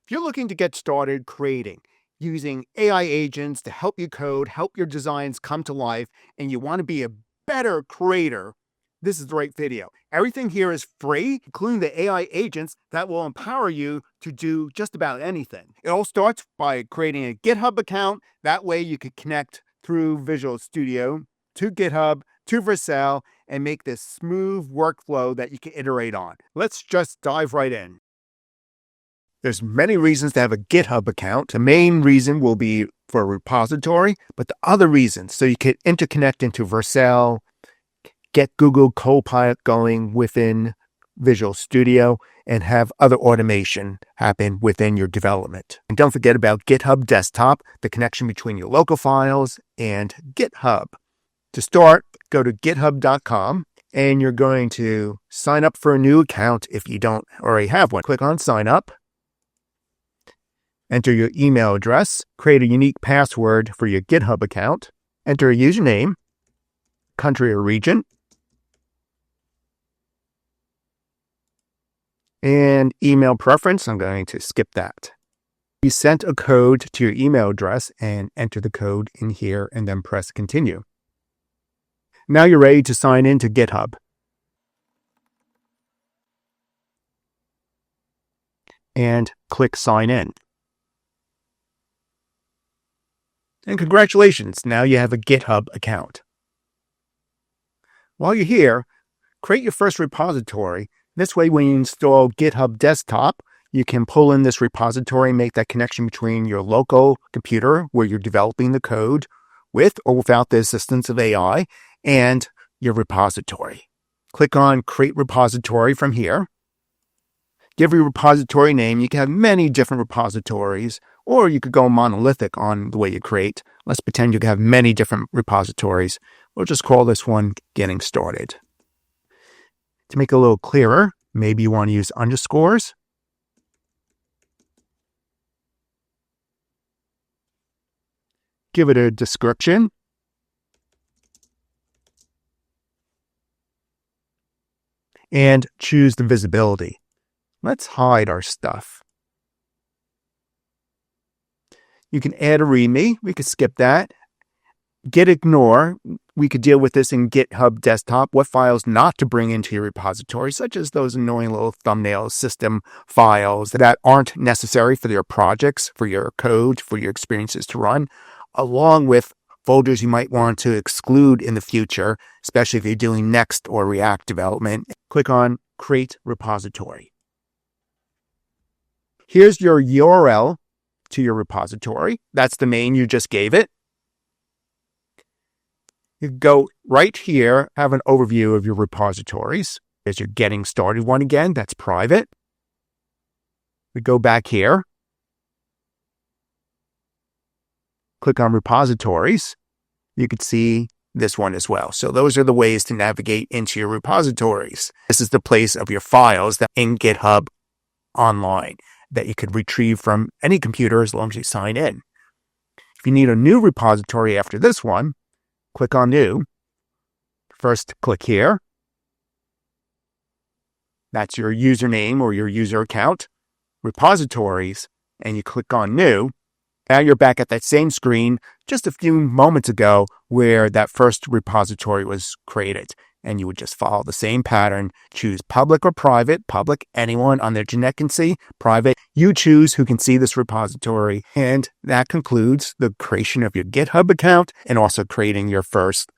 If you're looking to get started creating using AI agents to help you code, help your designs come to life, and you want to be a better creator, this is the right video. Everything here is free, including the AI agents that will empower you to do just about anything. It all starts by creating a GitHub account. That way you can connect through Visual Studio to GitHub, to Vercel, and make this smooth workflow that you can iterate on. Let's just dive right in. There's many reasons to have a GitHub account. The main reason will be for a repository, but the other reasons, so you can interconnect into Vercel, get Google Copilot going within Visual Studio, and have other automation happen within your development. And don't forget about GitHub Desktop, the connection between your local files and GitHub. To start, go to github.com, and you're going to sign up for a new account if you don't already have one. Click on Sign Up. Enter your email address, create a unique password for your GitHub account, enter a username, country or region, and email preference. I'm going to skip that. You sent a code to your email address and enter the code in here and then press continue. Now you're ready to sign into GitHub. And click sign in. And congratulations, now you have a GitHub account. While you're here, create your first repository. This way, when you install GitHub Desktop, you can pull in this repository and make that connection between your local computer where you're developing the code with or without the assistance of AI and your repository. Click on Create Repository from here. Give your repository name. You can have many different repositories, or you could go monolithic on the way you create. Let's pretend you can have many different repositories. We'll just call this one Getting Started. To make it a little clearer, maybe you want to use underscores. Give it a description. And choose the visibility. Let's hide our stuff. You can add a README. We could skip that. Git ignore. We could deal with this in GitHub Desktop. What files not to bring into your repository, such as those annoying little thumbnail system files that aren't necessary for your projects, for your code, for your experiences to run, along with folders you might want to exclude in the future, especially if you're doing Next or React development. Click on Create Repository. Here's your URL to your repository. That's the name you just gave it. You go right here, have an overview of your repositories. There's your Getting Started one again. That's private. We go back here. Click on Repositories. You can see this one as well. So those are the ways to navigate into your repositories. This is the place of your files that in GitHub Online that you could retrieve from any computer as long as you sign in. If you need a new repository after this one, click on New. First, click here. That's your username or your user account, repositories, and you click on New. Now you're back at that same screen just a few moments ago where that first repository was created. And you would just follow the same pattern. Choose public or private. Public, anyone on the internet can see. Private, you choose who can see this repository. And that concludes the creation of your GitHub account and also creating your first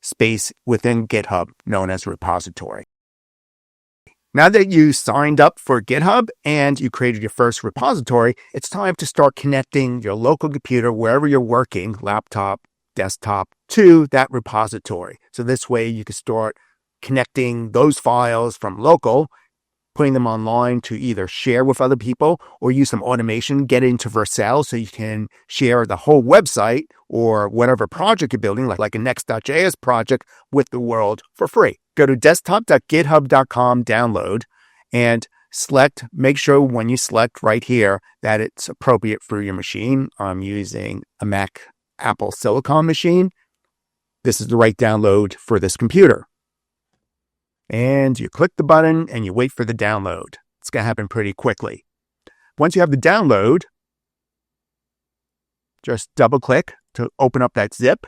space within GitHub known as repository. Now that you signed up for GitHub and you created your first repository, it's time to start connecting your local computer wherever you're working, laptop, desktop, to that repository. So this way you can start connecting those files from local, putting them online to either share with other people or use some automation, get into Vercel so you can share the whole website or whatever project you're building, like a Next.js project, with the world for free. Go to desktop.github.com, download, and make sure when you select right here that it's appropriate for your machine. I'm using a Mac Apple Silicon machine. This is the right download for this computer. And you click the button and you wait for the download. It's going to happen pretty quickly. Once you have the download, just double click to open up that zip.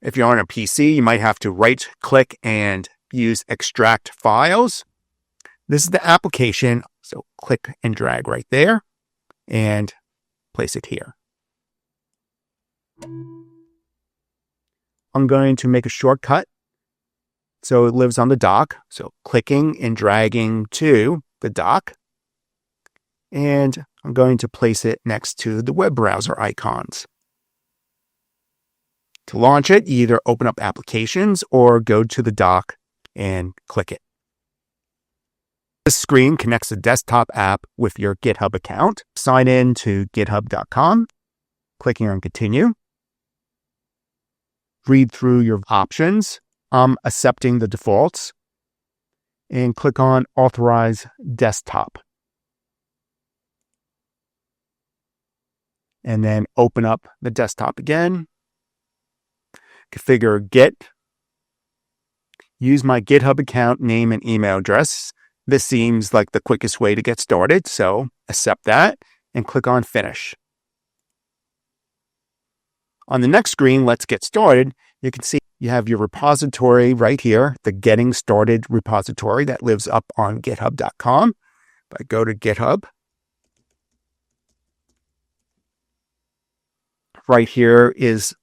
If you're on a PC, you might have to right click and use extract files. This is the application, so click and drag right there and place it here. I'm going to make a shortcut so it lives on the dock. So clicking and dragging to the dock. And I'm going to place it next to the web browser icons. To launch it, either open up Applications or go to the dock and click it. This screen connects the desktop app with your GitHub account. Sign in to github.com, clicking on Continue. Read through your options. I'm accepting the defaults. And click on Authorize Desktop. And then open up the desktop again. Configure Git. Use my GitHub account name and email address. This seems like the quickest way to get started, so accept that and click on Finish. On the next screen, let's get started. You can see you have your repository right here, the Getting Started repository that lives up on github.com. If I go to GitHub, right here is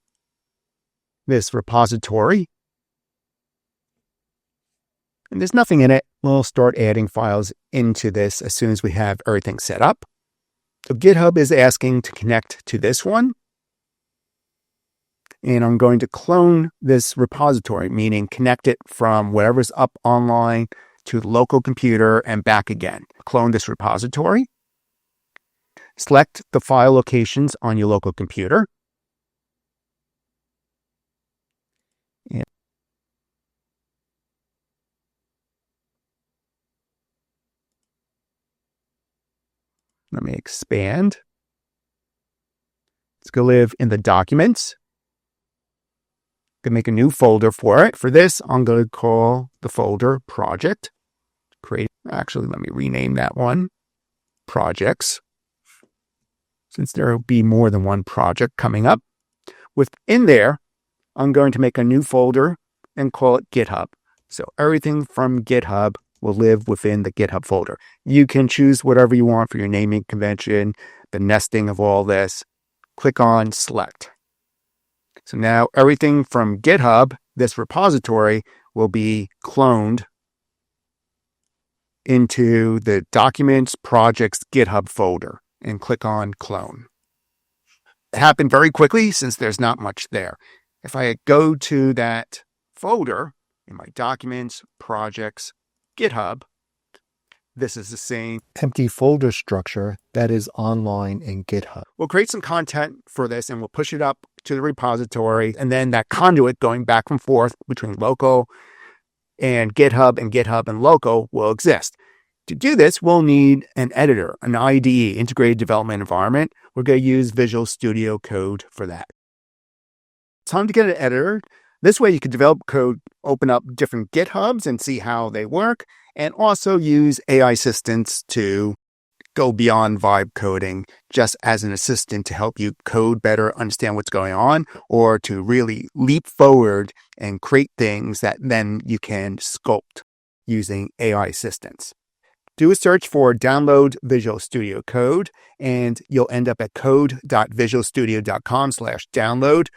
this repository. And there's nothing in it. We'll start adding files into this as soon as we have everything set up. So GitHub is asking to connect to this one. And I'm going to clone this repository, meaning connect it from whatever's up online to the local computer and back again. Clone this repository. Select the file locations on your local computer. And let me expand. It's going to live in the documents. I'm going to make a new folder for it. For this, I'm going to call the folder Project. Actually, let me rename that one Projects, since there will be more than one project coming up. Within there, I'm going to make a new folder and call it GitHub. So everything from GitHub will live within the GitHub folder. You can choose whatever you want for your naming convention, the nesting of all this. Click on Select. So now everything from GitHub, this repository, will be cloned into the Documents Projects GitHub folder and click on Clone. It happened very quickly since there's not much there. If I go to that folder in my Documents, Projects, GitHub, this is the same empty folder structure that is online in GitHub. We'll create some content for this and we'll push it up to the repository, and then that conduit going back and forth between local and GitHub and local will exist. To do this, we'll need an editor, an IDE, Integrated Development Environment. We're going to use Visual Studio Code for that. Time to get an editor. This way you can develop code, open up different GitHubs and see how they work, and also use AI assistants to go beyond vibe coding just as an assistant to help you code better, understand what's going on, or to really leap forward and create things that then you can sculpt using AI assistants. Do a search for download Visual Studio Code, and you'll end up at code.visualstudio.com/download.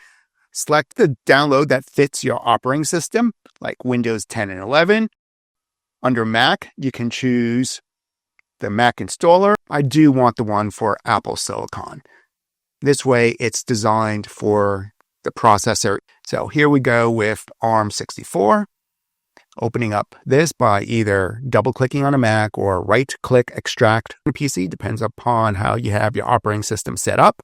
Select the download that fits your operating system, like Windows 10 and 11. Under Mac, you can choose the Mac installer. I do want the one for Apple Silicon. This way, it's designed for the processor. So here we go with ARM64. Opening up this by either double-clicking on a Mac or right-click extract on a PC, depends upon how you have your operating system set up.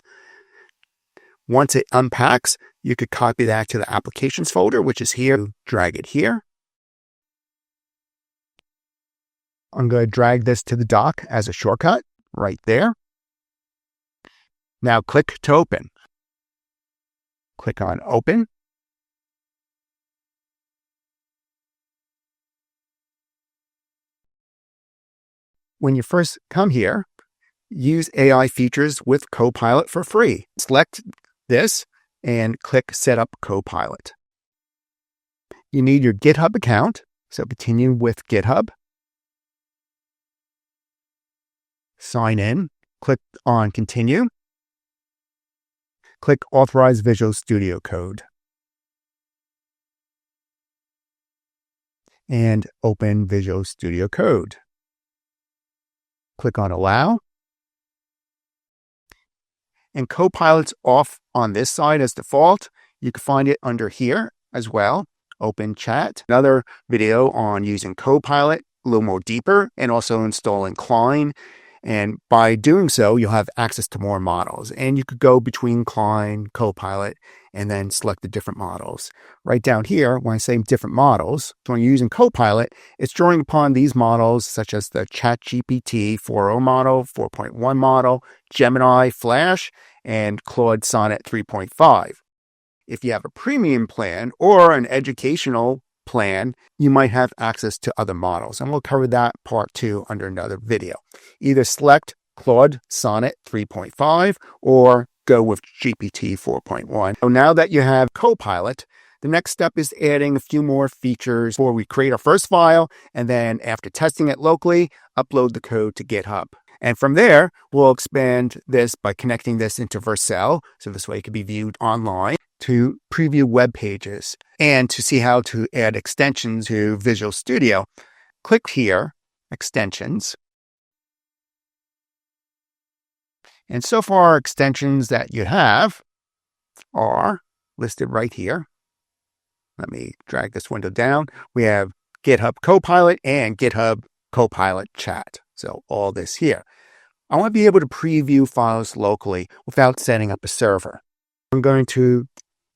Once it unpacks, you could copy that to the Applications folder, which is here. Drag it here. I'm going to drag this to the dock as a shortcut right there. Now click to open. Click on Open. when you first come here, use AI features with Copilot for free. Select this and click Set up Copilot. You need your GitHub account, so continue with GitHub. Sign in, click on Continue. Click Authorize Visual Studio Code. And open Visual Studio Code. Click on Allow. And Copilot's off on this side as default. You can find it under here as well. Open Chat. Another video on using Copilot, a little more deeper, and also installing Klein. And by doing so, you'll have access to more models. And you could go between Klein, Copilot, and then select the different models. Right down here, when I say different models, when you're using Copilot, it's drawing upon these models such as the ChatGPT 4.0 model, 4.1 model, Gemini, Flash, and Claude Sonnet 3.5. If you have a premium plan or an educational plan, you might have access to other models. And we'll cover that part 2 under another video. Either select Claude Sonnet 3.5 or go with GPT 4.1. So now that you have Copilot, the next step is adding a few more features before we create our first file, and then after testing it locally, upload the code to GitHub. And from there, we'll expand this by connecting this into Vercel, so this way it can be viewed online, to preview web pages. And to see how to add extensions to Visual Studio, click here, Extensions. And so far, extensions that you have are listed right here. Let me drag this window down. We have GitHub Copilot and GitHub Copilot Chat. So all this here. I want to be able to preview files locally without setting up a server. I'm going to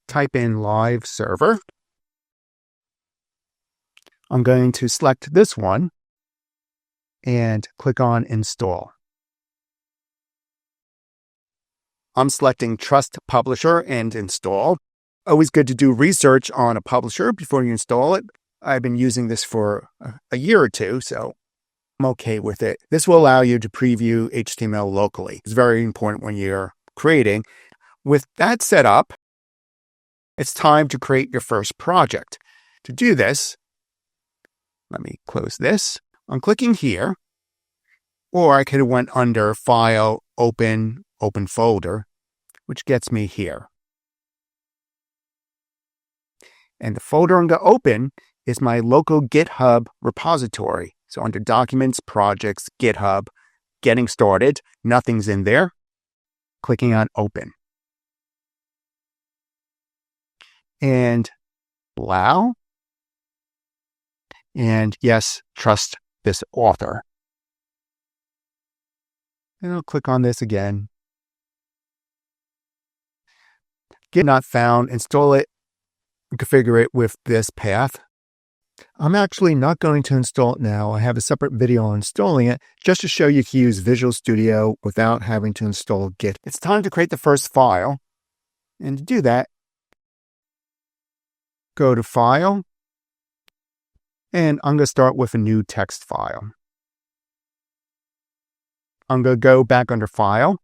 type in live server. I'm going to select this one and click on install. I'm selecting Trust Publisher and Install. Always good to do research on a publisher before you install it. I've been using this for a year or two, so I'm okay with it. This will allow you to preview HTML locally. It's very important when you're creating. With that set up, it's time to create your first project. To do this, let me close this. I'm clicking here, or I could have went under File, Open Folder, which gets me here. And the folder I'm going to open is my local GitHub repository. So under Documents, Projects, GitHub, Getting Started, nothing's in there. Clicking on Open. And allow. And yes, trust this author. And I'll click on this again. Get not found, install it, and configure it with this path. I'm actually not going to install it now. I have a separate video on installing it just to show you can use Visual Studio without having to install Git. It's time to create the first file. And to do that, go to File, and I'm going to start with a new text file. I'm going to go back under File,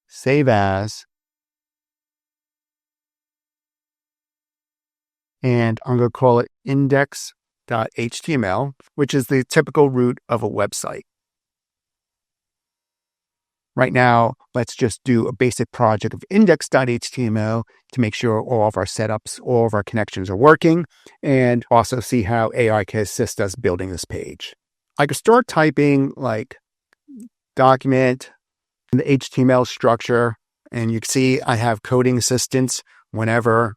Save As, and I'm going to call it index.html, which is the typical root of a website. Right now, let's just do a basic project of index.html to make sure all of our setups, all of our connections are working, and also see how AI can assist us building this page. I could start typing like document in the HTML structure, and you can see I have coding assistance. Whenever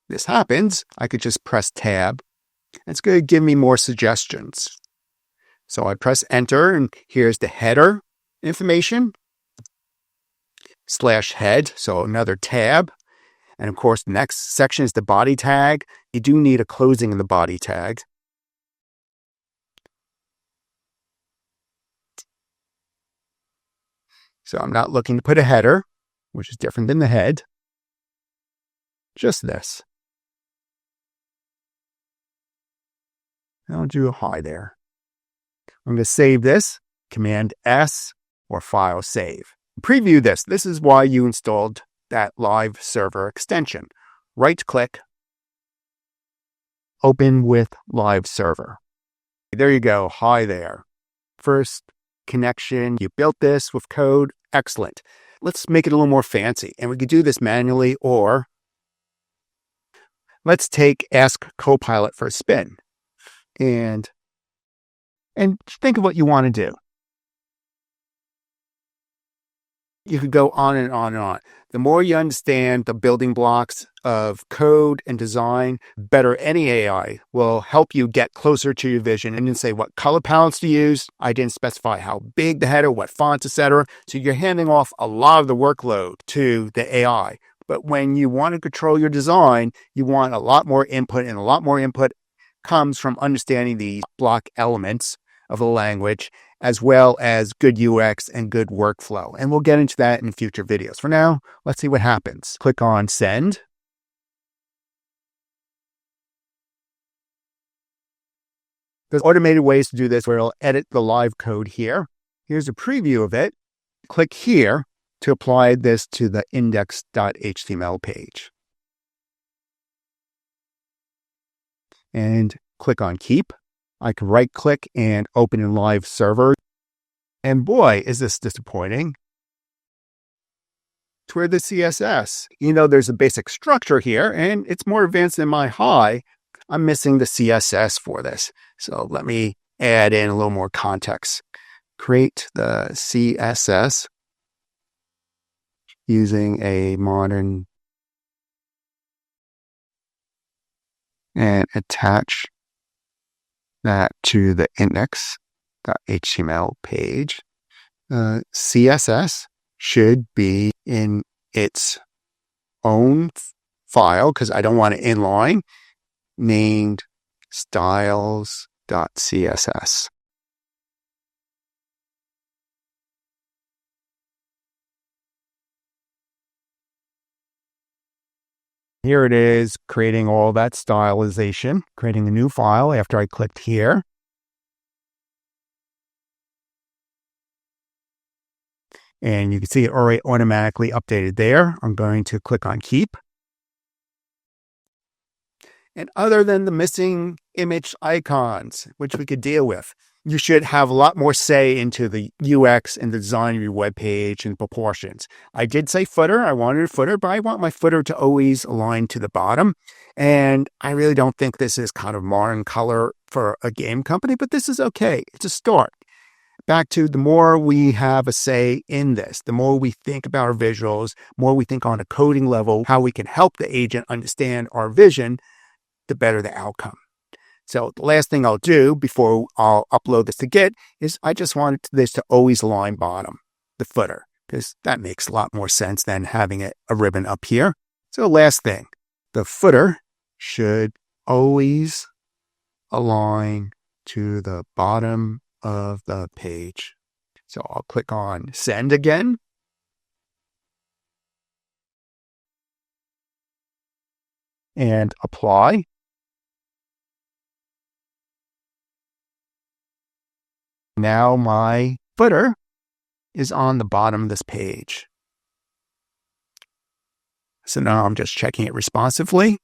this happens, I could just press Tab. It's going to give me more suggestions. So I press Enter, and here's the header information, /head, so another tab. And of course, the next section is the body tag. You do need a closing in the body tag. So I'm not looking to put a header, which is different than the head. Just this. I'll do a hi there. I'm going to save this, Command S or File Save. Preview this. This is why you installed that live server extension. Right click, open with live server. There you go. Hi there. First connection. You built this with code. Excellent. Let's make it a little more fancy. And we could do this manually, or let's take Ask Copilot for a spin and think of what you want to do. You could go on and on and on. The more you understand the building blocks of code and design, better any AI will help you get closer to your vision. And then say what color palettes to use. I didn't specify how big the header, what fonts, etc. So you're handing off a lot of the workload to the AI. But when you want to control your design, you want a lot more input, and a lot more input comes from understanding the block elements of the language, as well as good UX and good workflow. And we'll get into that in future videos. For now, let's see what happens. Click on Send. There's automated ways to do this where it'll edit the live code here. Here's a preview of it. Click here to apply this to the index.html page. And click on Keep. I can right click and open in live server. And boy, is this disappointing. It's where the CSS. There's a basic structure here and it's more advanced than my high. I'm missing the CSS for this. So let me add in a little more context. Create the CSS using a modern and attach that to the index.html page. CSS should be in its own file because I don't want it inline, named styles.css. Here it is, creating all that stylization, creating a new file after I clicked here. And you can see it already automatically updated there. I'm going to click on Keep. And other than the missing image icons, which we could deal with, you should have a lot more say into the UX and the design of your web page and proportions. I did say footer. I wanted a footer, but I want my footer to always align to the bottom. And I really don't think this is kind of modern color for a game company, but this is okay. It's a start. Back to the more we have a say in this, the more we think about our visuals, more we think on a coding level, how we can help the agent understand our vision, the better the outcome. So the last thing I'll do before I'll upload this to Git is I just want this to always align bottom, the footer, because that makes a lot more sense than having a ribbon up here. So last thing, the footer should always align to the bottom of the page. So I'll click on Send again. And apply. Now my footer is on the bottom of this page. So now I'm just checking it responsively.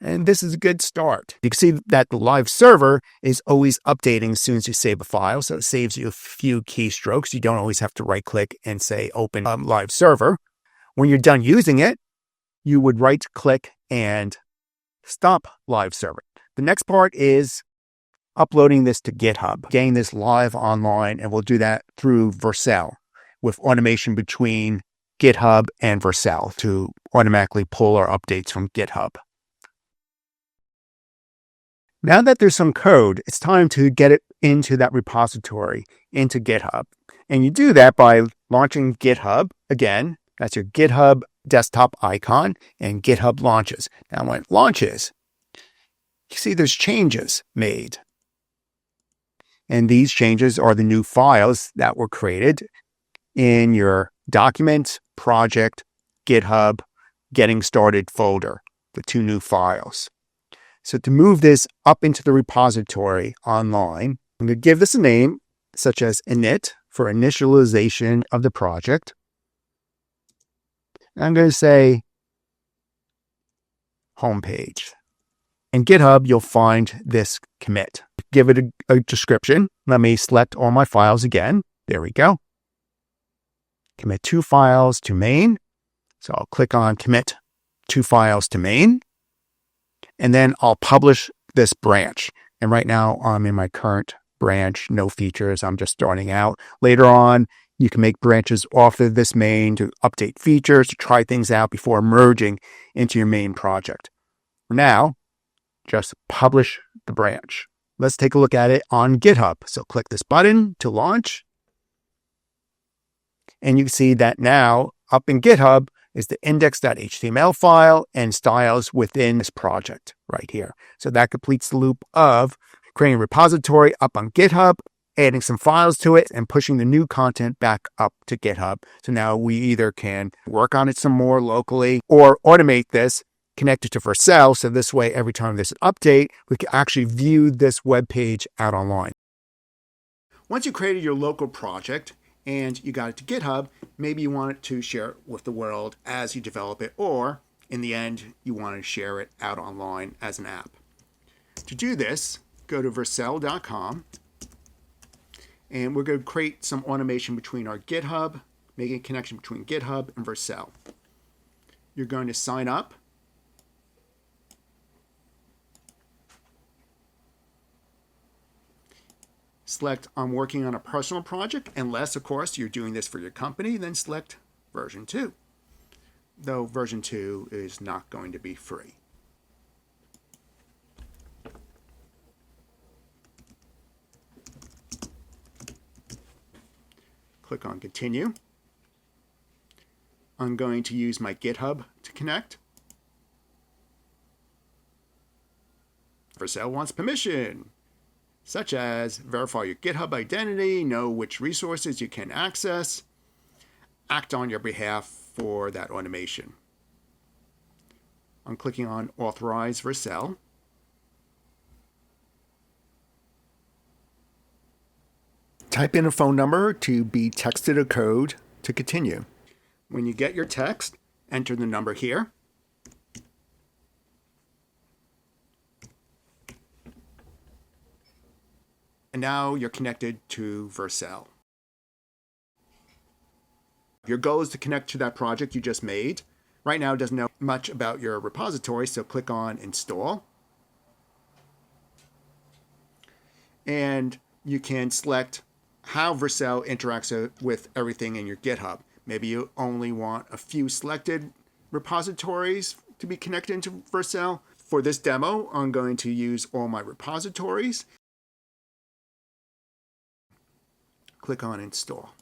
And this is a good start. You can see that the live server is always updating as soon as you save a file. So it saves you a few keystrokes. You don't always have to right click and say open live server. When you're done using it, you would right click and stop live server. The next part is uploading this to GitHub, getting this live online, and we'll do that through Vercel with automation between GitHub and Vercel to automatically pull our updates from GitHub. Now that there's some code, it's time to get it into that repository, into GitHub. And you do that by launching GitHub. Again, that's your GitHub desktop icon, and GitHub launches. Now when it launches, you see there's changes made. And these changes are the new files that were created in your Documents, Project, GitHub, Getting Started folder, the two new files. So to move this up into the repository online, I'm going to give this a name, such as init for initialization of the project. I'm going to say homepage. In GitHub, you'll find this commit. Give it a description. Let me select all my files again. There we go. Commit 2 files to main. So I'll click on commit 2 files to main. And then I'll publish this branch. And right now I'm in my current branch, no features. I'm just starting out. Later on, you can make branches off of this main to update features, to try things out before merging into your main project. For now, just publish the branch. Let's take a look at it on GitHub. So click this button to launch. And you can see that now up in GitHub is the index.html file and styles within this project right here. So that completes the loop of creating a repository up on GitHub, adding some files to it, and pushing the new content back up to GitHub. So now we either can work on it some more locally or automate this, connect it to Vercel, so this way every time there's an update, we can actually view this web page out online. Once you created your local project and you got it to GitHub, maybe you want to share it with the world as you develop it, or in the end, you want to share it out online as an app. To do this, go to vercel.com, and we're going to create some automation between our GitHub, making a connection between GitHub and Vercel. You're going to sign up. Select I'm working on a personal project, unless, of course, you're doing this for your company, then select version 2. Though version 2 is not going to be free. Click on continue. I'm going to use my GitHub to connect. Vercel wants permission, such as verify your GitHub identity, know which resources you can access, act on your behalf for that automation. I'm clicking on Authorize Vercel. Type in a phone number to be texted a code to continue. When you get your text, enter the number here. And now you're connected to Vercel. Your goal is to connect to that project you just made. Right now it doesn't know much about your repository, so click on Install. And you can select how Vercel interacts with everything in your GitHub. Maybe you only want a few selected repositories to be connected into Vercel. For this demo, I'm going to use all my repositories. Click on Install.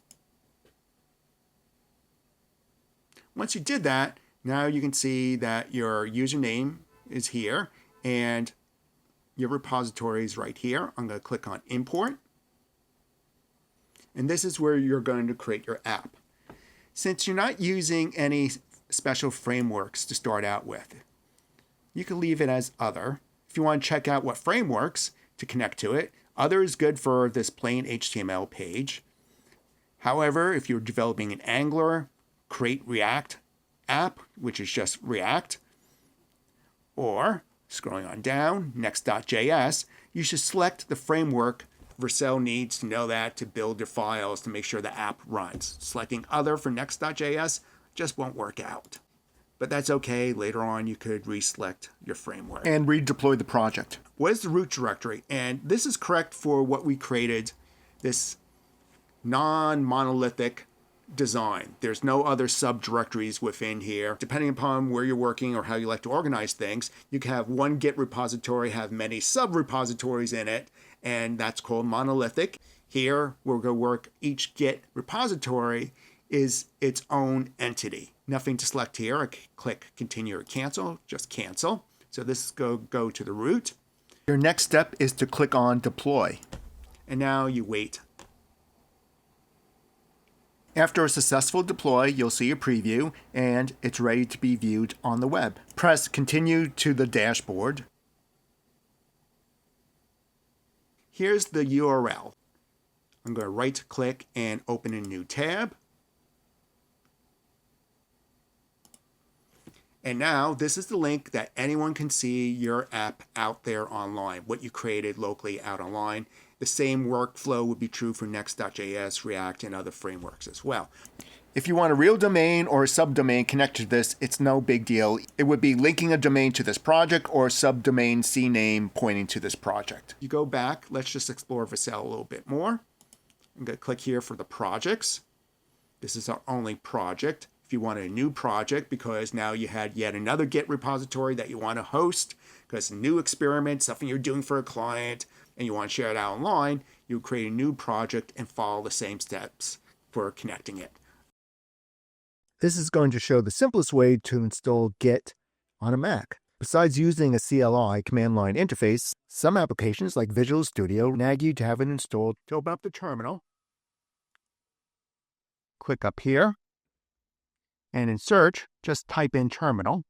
Once you did that, now you can see that your username is here and your repository is right here. I'm going to click on Import. And this is where you're going to create your app. Since you're not using any special frameworks to start out with, you can leave it as Other. If you want to check out what frameworks to connect to it, Other is good for this plain HTML page. However, if you're developing an Angular, Create React app, which is just React, or scrolling on down, Next.js, you should select the framework Vercel needs to know that to build your files to make sure the app runs. Selecting Other for Next.js just won't work out. But that's okay. Later on, you could reselect your framework and redeploy the project. What is the root directory? And this is correct for what we created, this non-monolithic design. There's no other subdirectories within here. Depending upon where you're working or how you like to organize things, you can have one Git repository, have many sub-repositories in it, and that's called monolithic. Here, we're going to work each Git repository is its own entity. Nothing to select here. I click continue or cancel, just cancel. So this is go to the root. Your next step is to click on deploy. And now you wait. After a successful deploy, you'll see a preview and it's ready to be viewed on the web. Press continue to the dashboard. Here's the URL. I'm going to right click and open a new tab. And now this is the link that anyone can see your app out there online, what you created locally out online. The same workflow would be true for Next.js, React, and other frameworks as well. If you want a real domain or a subdomain connected to this, it's no big deal. It would be linking a domain to this project or a subdomain CNAME pointing to this project. You go back, let's just explore Vercel a little bit more. I'm going to click here for the projects. This is our only project. If you want a new project, because now you had yet another Git repository that you want to host, because a new experiment, something you're doing for a client, and you want to share it out online, you create a new project and follow the same steps for connecting it. This is going to show the simplest way to install Git on a Mac. Besides using a CLI command line interface, some applications like Visual Studio nag you to have it installed. To open up the terminal, click up here, and in search, just type in terminal.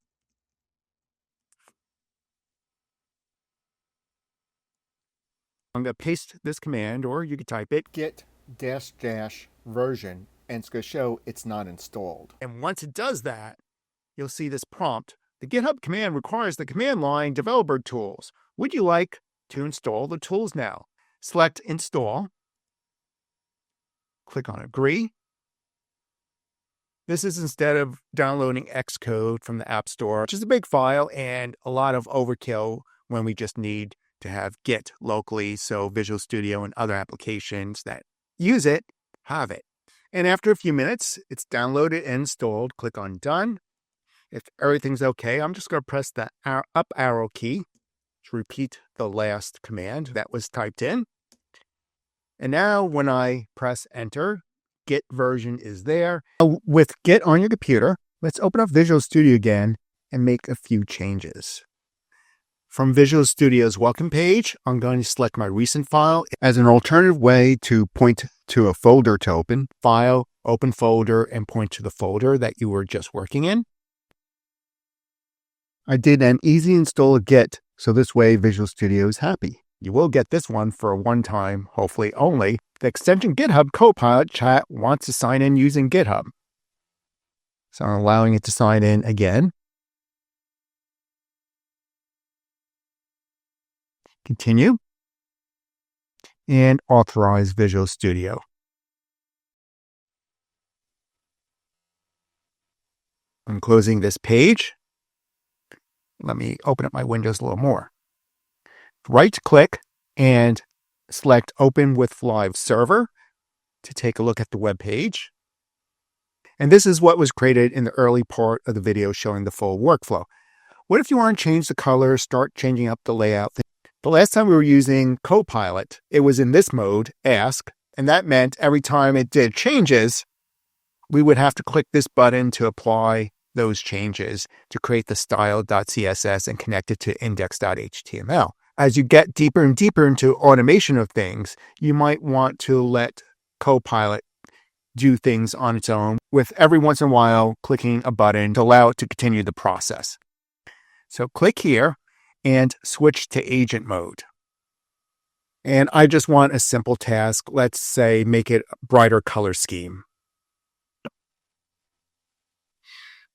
I'm going to paste this command, or you can type it, Git -- version, and it's going to show it's not installed. and once it does that, you'll see this prompt. The GitHub command requires the command line developer tools. Would you like to install the tools now? Select install. Click on agree. This is instead of downloading Xcode from the App Store, which is a big file and a lot of overkill when we just need to have Git locally, so Visual Studio and other applications that use it have it. And after a few minutes, it's downloaded and installed. Click on Done. If everything's okay, I'm just going to press the up arrow key to repeat the last command that was typed in. And now when I press Enter, Git version is there. With Git on your computer, let's open up Visual Studio again and make a few changes. From Visual Studio's welcome page, I'm going to select my recent file as an alternative way to point to a folder to open. File, open folder, and point to the folder that you were just working in. I did an easy install of Git, so this way Visual Studio is happy. You will get this one for a one-time, hopefully only. The extension GitHub Copilot chat wants to sign in using GitHub. So I'm allowing it to sign in again. Continue. And authorize Visual Studio. I'm closing this page. Let me open up my windows a little more. Right-click and select Open with Live Server to take a look at the web page. And this is what was created in the early part of the video showing the full workflow. What if you want to change the color, start changing up the layout? The last time we were using Copilot, it was in this mode, Ask, and that meant every time it did changes, we would have to click this button to apply those changes to create the style.css and connect it to index.html. As you get deeper and deeper into automation of things, you might want to let Copilot do things on its own with every once in a while clicking a button to allow it to continue the process. So click here and switch to agent mode. And I just want a simple task. Let's say make it a brighter color scheme.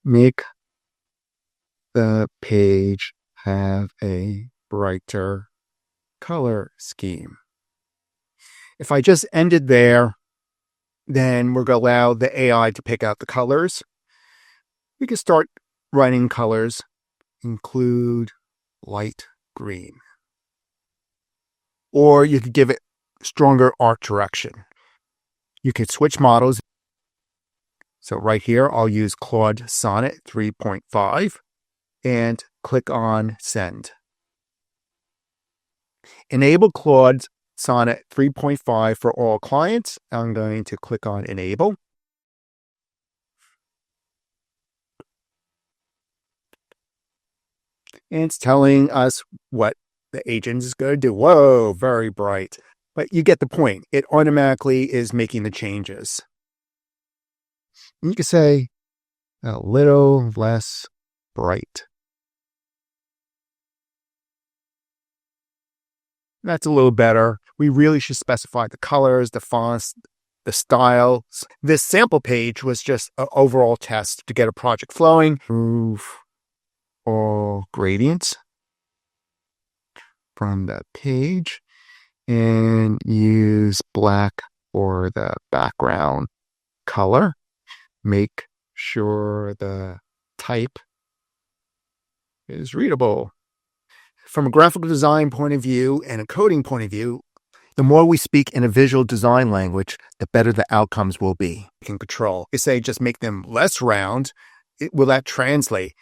Make the page have a brighter color scheme. If I just ended there, then we're going to allow the AI to pick out the colors. We can start writing colors, include light green. Or you could give it stronger art direction. You could switch models. So right here, I'll use Claude Sonnet 3.5 and click on Send. Enable Claude Sonnet 3.5 for all clients. I'm going to click on Enable. And it's telling us what the agent is going to do. Whoa, very bright. But you get the point. It automatically is making the changes. And you can say a little less bright. That's a little better. we really should specify the colors, the fonts, the styles. This sample page was just an overall test to get a project flowing. Remove all gradients from that page and use black for the background color. Make sure the type is readable. From a graphical design point of view and a coding point of view, the more we speak in a visual design language, the better the outcomes will be. We can control. We say just make them less round. Will that translate?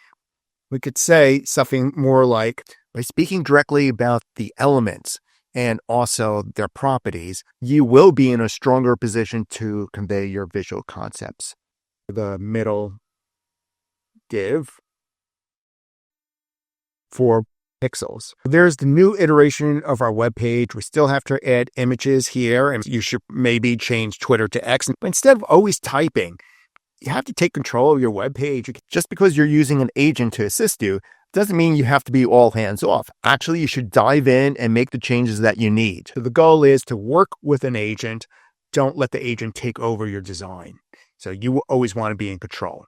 We could say something more like, by speaking directly about the elements and also their properties, you will be in a stronger position to convey your visual concepts. The middle div, 4 pixels. There's the new iteration of our web page. We still have to add images here, and you should maybe change Twitter to X. Instead of always typing, you have to take control of your web page. Just because you're using an agent to assist you doesn't mean you have to be all hands off. Actually, you should dive in and make the changes that you need. So the goal is to work with an agent. Don't let the agent take over your design. So you will always want to be in control.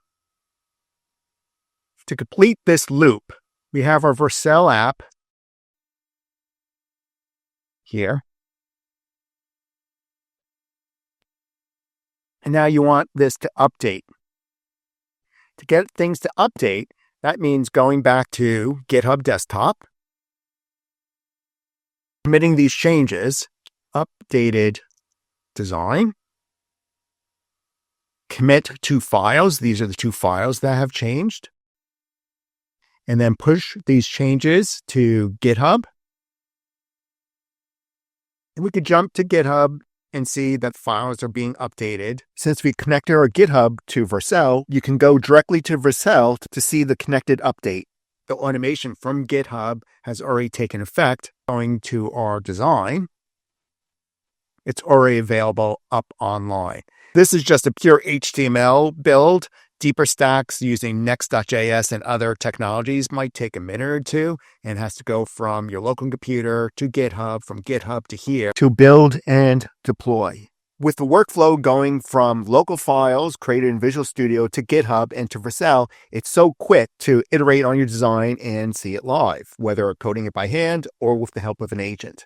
To complete this loop, we have our Vercel app here. And now you want this to update. To get things to update, that means going back to GitHub Desktop, submitting these changes, updated design, commit to files. These are the 2 files that have changed. And then push these changes to GitHub. And we could jump to GitHub and see that files are being updated. Since we connected our GitHub to Vercel, you can go directly to Vercel to see the connected update. The automation from GitHub has already taken effect. Going to our design, it's already available up online. This is just a pure HTML build. Deeper stacks using Next.js and other technologies might take a minute or two and has to go from your local computer to GitHub, from GitHub to here to build and deploy. With the workflow going from local files created in Visual Studio to GitHub and to Vercel, it's so quick to iterate on your design and see it live, whether coding it by hand or with the help of an agent.